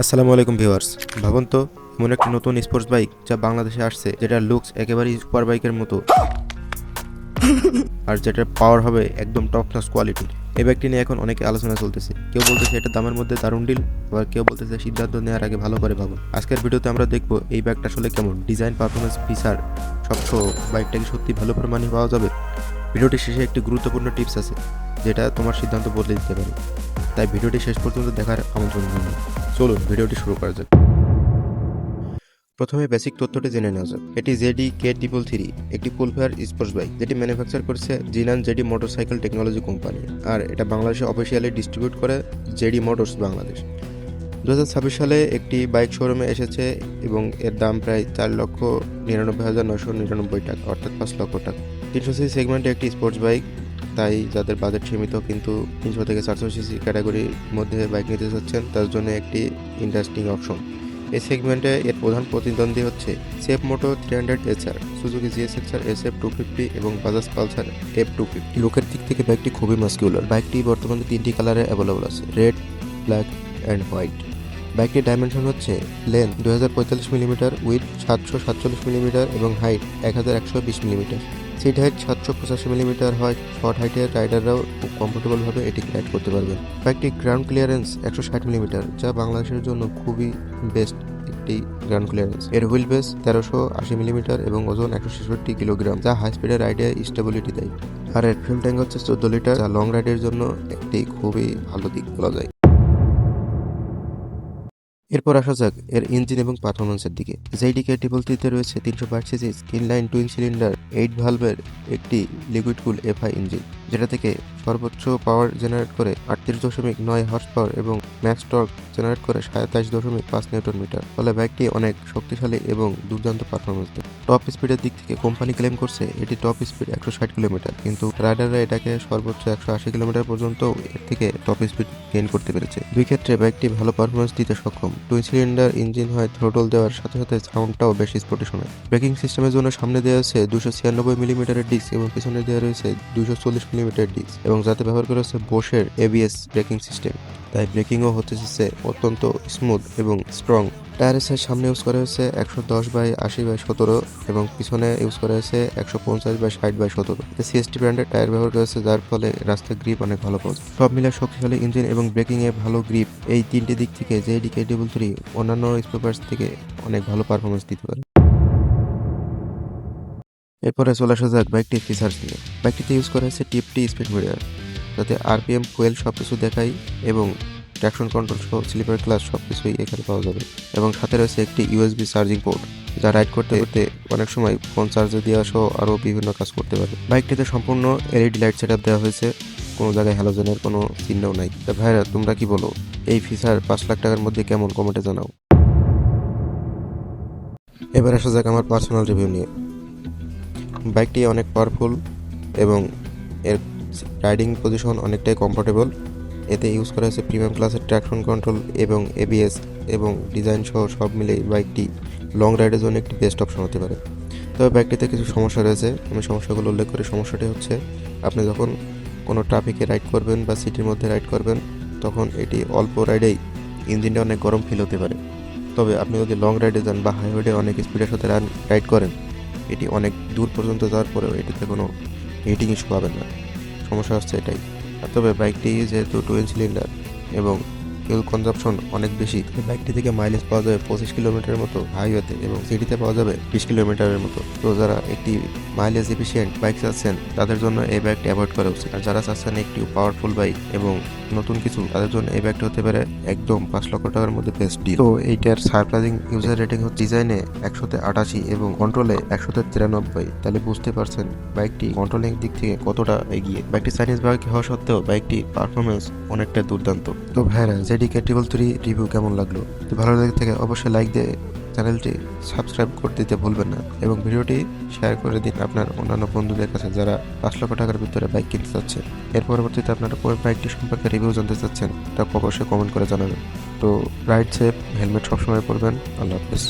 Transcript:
আসসালামু আলাইকুম ভিউয়ার্স। ভাবুন তো, এমন একটি নতুন স্পোর্টস বাইক যা বাংলাদেশে আসছে, যেটার লুকস একেবারেই সুপার বাইকের মতো আর যেটার পাওয়ার হবে একদম টপ নচ কোয়ালিটির। এই বাইকটি নিয়ে এখন অনেকে আলোচনা চলতেছে। কেউ বলতেছে এটা দামের মধ্যে দারুণ ডিল, আবার কেউ বলতেছে সিদ্ধান্ত নেওয়ার আগে ভালো করে ভাবুন। আজকের ভিডিওতে আমরা দেখব এই বাইকটা আসলে কেমন, ডিজাইন, পারফরমেন্স, ফিচার সবসহ বাইকটা কি সত্যি ভালো পরিমাণে পাওয়া যাবে। ভিডিওটি শেষে একটি গুরুত্বপূর্ণ টিপস আছে যেটা তোমার সিদ্ধান্ত বদলে দিতে পারে, তাই ভিডিওটি শেষ পর্যন্ত দেখার আমন্ত্রণ রইল। চলুন ভিডিওটি শুরু করা যাক। প্রথমে বেসিক তথ্যটি জেনে নেওয়া যাক। এটি ZD-K333 একটি ফুল ফেয়ার স্পোর্টস বাইক, যেটি ম্যানুফ্যাকচার করছে জিনান জেডি মোটরসাইকেল টেকনোলজি কোম্পানি, আর এটা বাংলাদেশে অফিসিয়ালি ডিস্ট্রিবিউট করে জেডি মোটরস বাংলাদেশ। 2026 সালে একটি বাইক শোরুমে এসেছে এবং এর দাম প্রায় 4,99,999 টাকা, অর্থাৎ 5 লক্ষ টাকা। 300 সিসি সেগমেন্টে একটি স্পোর্টস বাইক, তাই যাদের বাজেট সীমিত কিন্তু 300 থেকে 400 সিসি ক্যাটাগরির মধ্যে বাইক নিতে চাচ্ছেন, তার জন্য একটি ইন্টারেস্টিং অপশন। এই সেগমেন্টে এর প্রধান প্রতিদ্বন্দ্বী হচ্ছে সেফ মোটো 300 SR, সুজুকি GSX-R SF250 এবং বাজাজ পালসার F250। লুকের দিক থেকে বাইকটি খুবই মাস্কুলার। বাইকটি বর্তমানে 3টি কালারে অ্যাভেলেবল আছে, রেড, ব্ল্যাক অ্যান্ড হোয়াইট। বাইকটির ডাইমেনশন হচ্ছে লেন্থ 2045 মিলিমিটার, উইথ 747 মিলিমিটার এবং height 1120 millimetre. Seat height 785 millimetre হয়। শর্ট হাইটের রাইডাররাও খুব কমফোর্টেবলভাবে এটিকে রাইড করতে পারবেন। বাইকটির গ্রাউন্ড ক্লিয়ারেন্স 160 মিলিমিটার, যা বাংলাদেশের জন্য খুবই বেস্ট একটি গ্রাউন্ড ক্লিয়ারেন্স। এর হুইল বেস 1380 মিলিমিটার এবং ওজন 166 কিলোগ্রাম, যা হাই স্পিডের রাইডে স্টেবিলিটি দেয়। আর এর ফিউল ট্যাঙ্ক হচ্ছে 14 লিটার, যা লং রাইডের জন্য একটি খুবই ভালো দিক বলা যায়। এরপর আসা যাক এর ইঞ্জিন এবং পারফরমেন্সের দিকে। ZD-K333-তে রয়েছে 362 সিসি ইনলাইন টুইন সিলিন্ডার 8 ভালভের একটি লিকুইড কুল FI ইঞ্জিন, যেটা থেকে সর্বোচ্চ পাওয়ার জেনারেট করে 38.9 হর্স পাওয়ার এবং ম্যাক্স টর্ক জেনারেট করে 27.5 নিউটন মিটার। ফলে বাইকটি অনেক শক্তিশালী এবং দুর্দান্ত পারফরমেন্স দেয়। টপ স্পিডের দিক থেকে কোম্পানি ক্লেম করছে এটি টপ স্পিড 160 কিলোমিটার, কিন্তু রাইডাররা এটাকে সর্বোচ্চ 180 কিলোমিটার পর্যন্ত এর থেকে টপ স্পিড গেইন করতে পেরেছে। দুই ক্ষেত্রে বাইকটি ভালো পারফরমেন্স দিতে সক্ষম। টুইন সিলিন্ডার ইঞ্জিন হয়, থ্রোটল দেওয়ার সাথে সাথে সাউন্ডটাও বেশ স্পোর্টি শোনায়। ব্রেকিং সিস্টেমের জন্য সামনে দেওয়া আছে 296 মিলিমিটারের ডিস্ক এবং পিছনে দেওয়া রয়েছে 240 মিলিমিটার ডিস্ক, এবং যাতে ব্যবহার করা হচ্ছে বোশের ABS ব্রেকিং সিস্টেম, তাই ব্রেকিংও হচ্ছে অত্যন্ত স্মুথ এবং স্ট্রং। টায়ারের সাইজ সামনে ইউজ করা হয়েছে 110/80/17 এবং পিছনে ইউজ করা হয়েছে 150/60/17। CST ব্র্যান্ডের টায়ার ব্যবহার করা হয়েছে, যার ফলে রাস্তার গ্রিপ অনেক ভালো পাওয়া যায়। সব মিলে শক্তিশালী ইঞ্জিন এবং ব্রেকিং এ ভালো গ্রিপ, এই তিনটি দিক থেকে ZD-K333 অন্যান্য স্পোর্টস থেকে অনেক ভালো পারফরমেন্স দিতে পারে। এরপরে চলে আসা যাক বাইকটির ফিচার্স নিয়ে। বাইকটিতে ইউজ করা হয়েছে TFT স্পিড মিটার, যাতে RPM, ফুয়েল সবকিছু দেখায়, এবং ট্র্যাকশন কন্ট্রোল সহ স্লিপার ক্লাস সবকিছুই এখানে পাওয়া যাবে। এবং সাথে রয়েছে একটি USB চার্জিং পোর্ট, যা রাইড করতে করতে অনেক সময় ফোন চার্জে দেওয়া সহ আরও বিভিন্ন কাজ করতে পারে। বাইকটিতে সম্পূর্ণ LED লাইট সেটআপ দেওয়া হয়েছে, কোনো জায়গায় হ্যালোজেনের কোনো চিহ্নও নাই। তা ভাইরা, তোমরা কি বলো, এই ফিচার 5 লাখ টাকার মধ্যে কেমন, কমেন্টে জানাও। এবার আসা যাক আমার পার্সোনাল রিভিউ নিয়ে। বাইকটি অনেক পাওয়ারফুল এবং এর রাইডিং পজিশন অনেকটাই কমফোর্টেবল। এতে ইউজ করা হয়েছে প্রিমিয়াম ক্লাসের ট্র্যাকশন কন্ট্রোল এবং ABS, এবং ডিজাইন সহ সব মিলে বাইকটি লং রাইডের জন্য একটি বেস্ট অপশন হতে পারে। তবে বাইকটিতে কিছু সমস্যা রয়েছে, আমি সমস্যাগুলো উল্লেখ করি। সমস্যাটি হচ্ছে, আপনি যখন কোনো ট্রাফিকে রাইড করবেন বা সিটির মধ্যে রাইড করবেন, তখন এটি অল্প রাইডেই ইঞ্জিনটা অনেক গরম ফিল হতে পারে। তবে আপনি যদি লং রাইডে যান বা হাইওয়েতে অনেক স্পিডের সাথে রাইড করেন, এটি অনেক দূর পর্যন্ত যাওয়ার পরেও এটিতে কোনো হিটিং ইস্যু পাবেন না। সমস্যা হচ্ছে এটাই। আর তবে বাইকটি যেহেতু টুইন সিলিন্ডার এবং ফিউল কনজাম্পশন অনেক বেশি, বাইকটি থেকে মাইলেজ পাওয়া যাবে 25 কিলোমিটারের মতো হাইওয়েতে, এবং সিটিতে পাওয়া যাবে 20 কিলোমিটারের মতো। তো যারা একটি মাইলেজ এফিসিয়েন্ট বাইক চাচ্ছেন, তাদের জন্য এই বাইকটি অ্যাভয়েড করা উচিত। আর যারা চাচ্ছেন একটি পাওয়ারফুল বাইক এবং নতুন কিছু, তাদের জন্য এই বাইকটি হতে পারে একদম 5 লক্ষ টাকার মধ্যে বেস্ট ডিল। তো এইটার সারপ্রাইজিং ইউজার রেটিং হচ্ছে ডিজাইনে 100/88 এবং কন্ট্রোলে 100/93। তাহলে বুঝতে পারছেন বাইকটি কন্ট্রোলিং দিক থেকে কতটা এগিয়ে। বাইকটি চাইনিজ বাইক হওয়া সত্ত্বেও বাইকটি পারফরমেন্স অনেকটা দুর্দান্ত। তো ভাইরা, ZD-K333 রিভিউ কেমন লাগলো? তো ভালো লেগে থাকে অবশ্যই লাইক দিয়ে চ্যানেলটি সাবস্ক্রাইব করে দিতে ভুলবেন না, এবং ভিডিওটি শেয়ার করে দিন আপনার অন্যান্য বন্ধুদের কাছে যারা 5 লক্ষ টাকার ভিতরে বাইক কিনতে চাচ্ছেন। এর পরবর্তীতে আপনারা কোন বাইকটি সম্পর্কে রিভিউ জানতে চাচ্ছেন, তা অবশ্যই কমেন্ট করে জানাবেন। তো রাইড সেফ, হেলমেট সবসময় পরবেন। আল্লাহ হাফেজ।